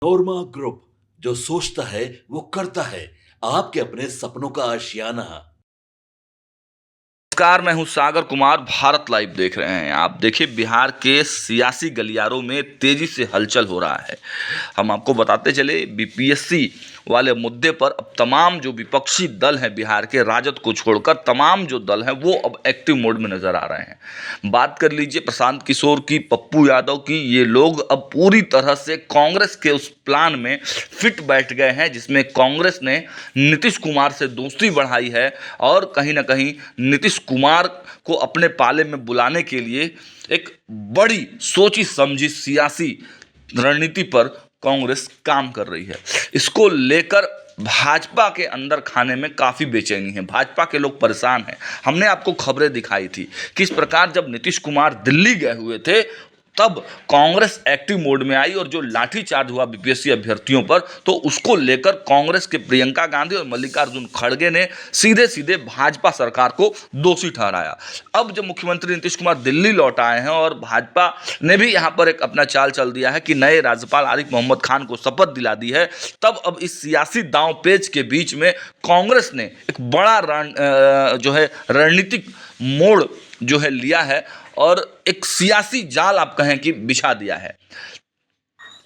नोरमा group, जो सोचता है वो करता है। आपके अपने सपनों का आशियाना। नमस्कार, मैं हूं सागर कुमार। भारत लाइव देख रहे हैं आप। देखिए, बिहार के सियासी गलियारों में तेजी से हलचल हो रहा है। हम आपको बताते चले, बीपीएससी वाले मुद्दे पर अब तमाम जो विपक्षी दल हैं बिहार के, राजद को छोड़कर तमाम जो दल हैं वो अब एक्टिव मोड में नजर आ रहे हैं। बात कर लीजिए प्रशांत किशोर की, पप्पू यादव की, ये लोग अब पूरी तरह से कांग्रेस के उस प्लान में फिट बैठ गए हैं जिसमें कांग्रेस ने नीतीश कुमार से दोस्ती बढ़ाई है और कहीं ना कहीं नीतीश कुमार को अपने पाले में बुलाने के लिए एक बड़ी सोची समझी सियासी रणनीति पर कांग्रेस काम कर रही है। इसको लेकर भाजपा के अंदर खाने में काफ़ी बेचैनी है। भाजपा के लोग परेशान हैं। हमने आपको खबरें दिखाई थी किस प्रकार जब नीतीश कुमार दिल्ली गए हुए थे तब कांग्रेस एक्टिव मोड में आई और जो लाठीचार्ज हुआ बीपीएससी अभ्यर्थियों पर, तो उसको लेकर कांग्रेस के प्रियंका गांधी और मल्लिकार्जुन खड़गे ने सीधे सीधे भाजपा सरकार को दोषी ठहराया। अब जब मुख्यमंत्री नीतीश कुमार दिल्ली लौट आए हैं और भाजपा ने भी यहां पर एक अपना चाल चल दिया है कि नए राज्यपाल आरिफ मोहम्मद खान को शपथ दिला दी है, तब अब इस सियासी दांव पेच के बीच में कांग्रेस ने एक बड़ा रणनीतिक मोड़ जो है लिया है और एक सियासी जाल आप कहें कि बिछा दिया है।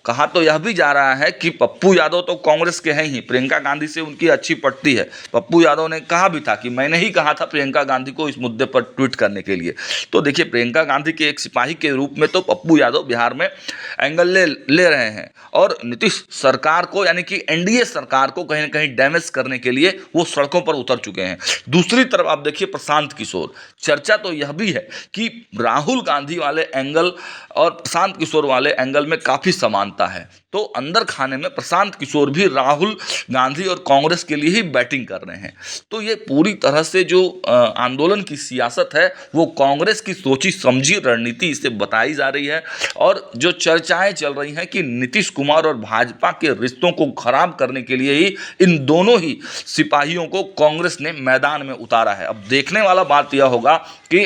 कहा तो यह भी जा रहा है कि पप्पू यादव तो कांग्रेस के हैं ही, प्रियंका गांधी से उनकी अच्छी पटती है। पप्पू यादव ने कहा भी था कि मैंने ही कहा था प्रियंका गांधी को इस मुद्दे पर ट्वीट करने के लिए। तो देखिए, प्रियंका गांधी के एक सिपाही के रूप में तो पप्पू यादव बिहार में एंगल ले रहे हैं और नीतीश सरकार को, यानी कि एनडीए सरकार को कहीं ना कहीं डैमेज करने के लिए वो सड़कों पर उतर चुके हैं। दूसरी तरफ आप देखिए प्रशांत किशोर, चर्चा तो यह भी है कि राहुल गांधी वाले एंगल और प्रशांत किशोर वाले एंगल में काफ़ी समानता है। तो अंदर खाने में प्रशांत किशोर भी राहुल गांधी और कांग्रेस के लिए ही बैटिंग कर रहे हैं। तो ये पूरी तरह से जो आंदोलन की सियासत है वो कांग्रेस की सोची समझी रणनीति इसे बताई जा रही है। और जो चर्चाएं चल रही हैं कि नीतीश कुमार और भाजपा के रिश्तों को खराब करने के लिए ही इन दोनों ही सिपाहियों को कांग्रेस ने मैदान में उतारा है। अब देखने वाला बात यह होगा कि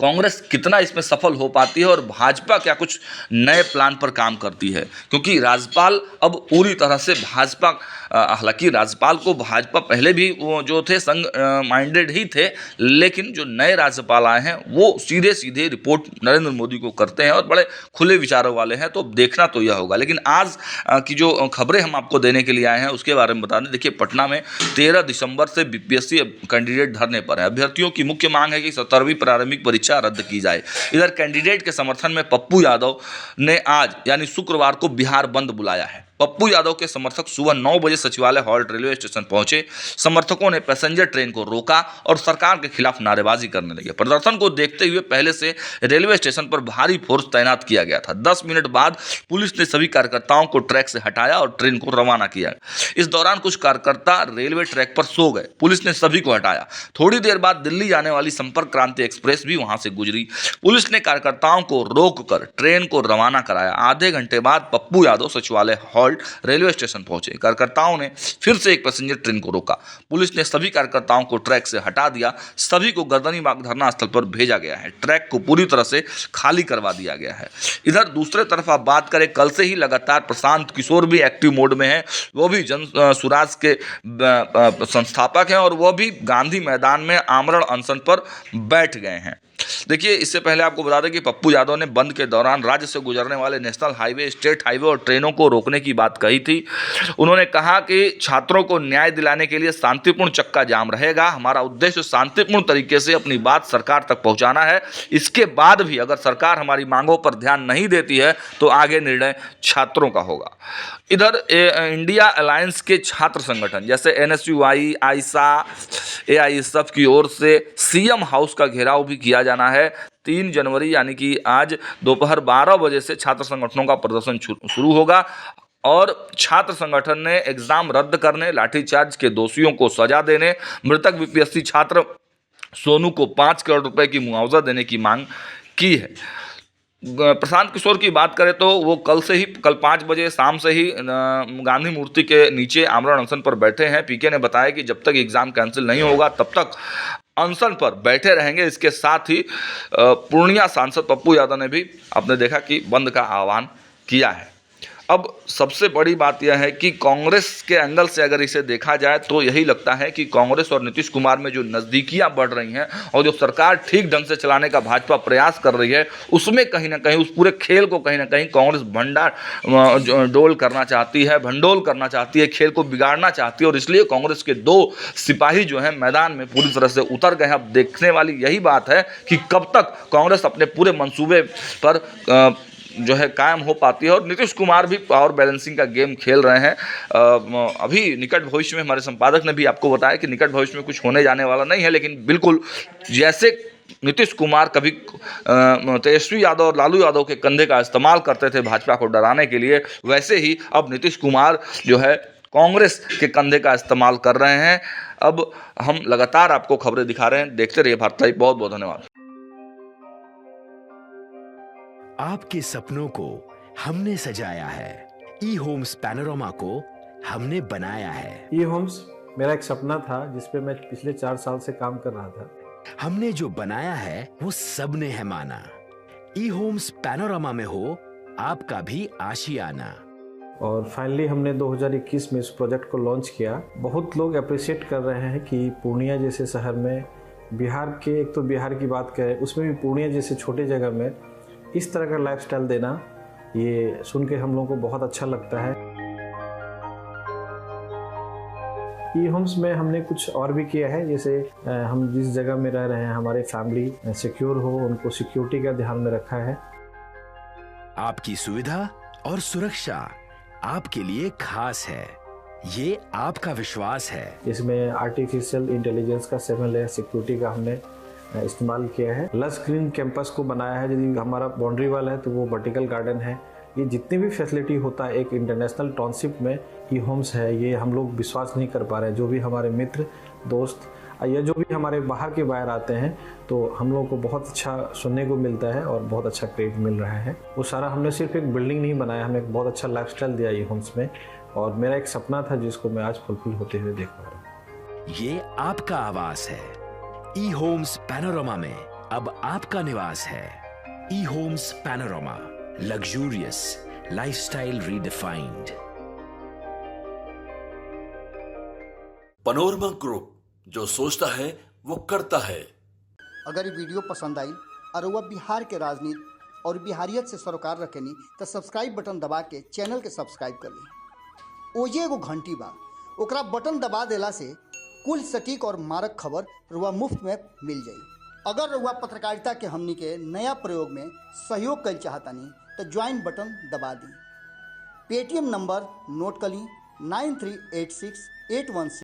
कांग्रेस कितना इसमें सफल हो पाती है और भाजपा क्या कुछ नए प्लान पर काम करती है, क्योंकि राज्यपाल अब पूरी तरह से भाजपा, हालांकि राज्यपाल को भाजपा पहले भी वो जो थे संघ माइंडेड ही थे, लेकिन जो नए राज्यपाल आए हैं वो सीधे सीधे रिपोर्ट नरेंद्र मोदी को करते हैं और बड़े खुले विचारों वाले हैं। तो देखना तो यह होगा। लेकिन आज की जो खबरें हम आपको देने के लिए आए हैं उसके बारे में बता दें। देखिए, पटना में 13 दिसंबर से बीपीएससी कैंडिडेट धरने पर है। अभ्यर्थियों की मुख्य मांग है कि 17वीं प्रारंभिक परीक्षा रद्द की जाए। इधर कैंडिडेट के समर्थन में पप्पू यादव ने आज यानी शुक्रवार को बिहार बंद बुलाया है। पप्पू यादव के समर्थक सुबह 9 बजे सचिवालय हॉल्ट रेलवे स्टेशन पहुंचे। समर्थकों ने पैसेंजर ट्रेन को रोका और सरकार के खिलाफ नारेबाजी करने लगे। प्रदर्शन को देखते हुए पहले से रेलवे स्टेशन पर भारी फोर्स तैनात किया गया था। 10 मिनट बाद पुलिस ने सभी कार्यकर्ताओं को ट्रैक से हटाया और ट्रेन को रवाना किया। इस दौरान कुछ कार्यकर्ता रेलवे ट्रैक पर सो गए। पुलिस ने सभी को हटाया। थोड़ी देर बाद दिल्ली जाने वाली संपर्क क्रांति एक्सप्रेस भी वहां से गुजरी। पुलिस ने कार्यकर्ताओं को रोककर ट्रेन को रवाना कराया। आधे घंटे बाद पप्पू यादव सचिवालय हॉल्ट रेलवे स्टेशन पहुंचे। कार्यकर्ताओं ने फिर से एक पैसेंजर ट्रेन को रोका। पुलिस ने सभी कार्यकर्ताओं को ट्रैक से हटा दिया। सभी को गर्दनीबाग धरना स्थल पर भेजा गया है। ट्रैक को पूरी तरह से खाली करवा दिया गया है। इधर दूसरे तरफ आप बात करें, कल से ही लगातार प्रशांत किशोर भी एक्टिव मोड में है। वो भी जन सुराज के संस्थापक हैं और वो भी गांधी मैदान में आमरण अनशन पर बैठ गए हैं। देखिए, इससे पहले आपको बता दें कि पप्पू यादव ने बंद के दौरान राज्य से गुजरने वाले नेशनल हाईवे, स्टेट हाईवे और ट्रेनों को रोकने की बात कही थी। उन्होंने कहा कि छात्रों को न्याय दिलाने के लिए शांतिपूर्ण चक्का जाम रहेगा। हमारा उद्देश्य शांतिपूर्ण तरीके से अपनी बात सरकार तक पहुंचाना है। इसके बाद भी अगर सरकार हमारी मांगों पर ध्यान नहीं देती है तो आगे निर्णय छात्रों का होगा। इधर इंडिया अलायंस के छात्र संगठन जैसे एनएसयूआई, आइसा, एआईएसएफ की ओर से सीएम हाउस का घेराव भी किया जाना है। 3 जनवरी यानी कि आज दोपहर 12 बजे से छात्र संगठनों का प्रदर्शन शुरू होगा और छात्र संगठन ने एग्जाम रद्द करने, लाठीचार्ज के दोषियों को सजा देने, मृतक बीपीएससी छात्र सोनू को 5 करोड़ रुपए की मुआवजा देने की मांग की है। प्रशांत किशोर की बात करें तो वो कल 5 बजे शाम से ही गांधी मूर्ति के नीचे आमरण अनशन पर बैठे हैं। पीके ने बताया कि जब तक एग्जाम कैंसिल नहीं होगा तब तक अनशन पर बैठे रहेंगे। इसके साथ ही पूर्णिया सांसद पप्पू यादव ने भी आपने देखा कि बंद का आह्वान किया है। अब सबसे बड़ी बात यह है कि कांग्रेस के एंगल से अगर इसे देखा जाए तो यही लगता है कि कांग्रेस और नीतीश कुमार में जो नज़दीकियां बढ़ रही हैं और जो सरकार ठीक ढंग से चलाने का भाजपा प्रयास कर रही है, उसमें कहीं ना कहीं उस पूरे खेल को कहीं ना कहीं कांग्रेस भंडोल करना चाहती है, खेल को बिगाड़ना चाहती है। और इसलिए कांग्रेस के 2 सिपाही जो हैं मैदान में पूरी तरह से उतर गए हैं। अब देखने वाली यही बात है कि कब तक कांग्रेस अपने पूरे मंसूबे पर जो है कायम हो पाती है। और नीतीश कुमार भी पावर बैलेंसिंग का गेम खेल रहे हैं। अभी निकट भविष्य में हमारे संपादक ने भी आपको बताया कि निकट भविष्य में कुछ होने जाने वाला नहीं है, लेकिन बिल्कुल जैसे नीतीश कुमार कभी तेजस्वी यादव और लालू यादव के कंधे का इस्तेमाल करते थे भाजपा को डराने के लिए, वैसे ही अब नीतीश कुमार जो है कांग्रेस के कंधे का इस्तेमाल कर रहे हैं। अब हम लगातार आपको खबरें दिखा रहे हैं, देखते रहिए भारत लाइव। बहुत बहुत धन्यवाद। आपके सपनों को हमने सजाया है, ई होम्स पैनोरमा को हमने बनाया है। ई होम्स मेरा एक सपना था जिस पे मैं पिछले 4 साल से काम कर रहा था। हमने जो बनाया है वो सबने है माना। ई होम्स पैनोरमा में हो आपका भी आशियाना। और फाइनली हमने 2021 में इस प्रोजेक्ट को लॉन्च किया। बहुत लोग अप्रिशिएट कर रहे हैं कि पूर्णिया जैसे शहर में, बिहार के, एक तो बिहार की बात करें उसमें भी पूर्णिया जैसे छोटे जगह में इस तरह का लाइफस्टाइल देना, ये सुन के हम लोगों को बहुत अच्छा लगता है। ई होम्स में हमने कुछ और भी किया है, जैसे हम जिस जगह में रह रहे हैं हमारे फैमिली सिक्योर हो, उनको सिक्योरिटी का ध्यान में रखा है। आपकी सुविधा और सुरक्षा आपके लिए खास है, ये आपका विश्वास है। इसमें आर्टिफिशियल इंटेलिजेंस का 7 लेयर सिक्योरिटी का हमने इस्तेमाल किया है। लस ग्रीन कैंपस को बनाया है। यदि हमारा बाउंड्री वाल है तो वो वर्टिकल गार्डन है। ये जितनी भी फैसिलिटी होता है एक इंटरनेशनल टाउनशिप में ई होम्स है, ये हम लोग विश्वास नहीं कर पा रहे हैं। जो भी हमारे मित्र दोस्त या जो भी हमारे बाहर के बाहर आते हैं तो हम लोगों को बहुत अच्छा सुनने को मिलता है और बहुत अच्छा क्रेडिट मिल रहा है। वो सारा हमने सिर्फ एक बिल्डिंग नहीं बनाया, हमें एक बहुत अच्छा लाइफस्टाइल दिया ई होम्स में। और मेरा एक सपना था जिसको मैं आज फुलफिल होते हुए देख पा रहा हूँ। ये आपका आवास है। ई होम्स पैनोरमा में अब आपका निवास है। E Homes Panorama, luxurious lifestyle redefined. Panorama group, जो सोचता है वो करता है। अगर ये वीडियो पसंद आई और वह बिहार के राजनीति और बिहारियत से सरोकार रखेनी तो सब्सक्राइब बटन दबा के चैनल के सब्सक्राइब कर ली। ओजे एगो घंटी बा, ओकरा बटन दबा देला से कुल सटीक और मारक खबर रुआ मुफ्त में मिल जाई। अगर रुआ पत्रकारिता के हमनी के नया प्रयोग में सहयोग कर चाहतानी तो ज्वाइन बटन दबा दी। पेटीएम नंबर नोट कर ली 938681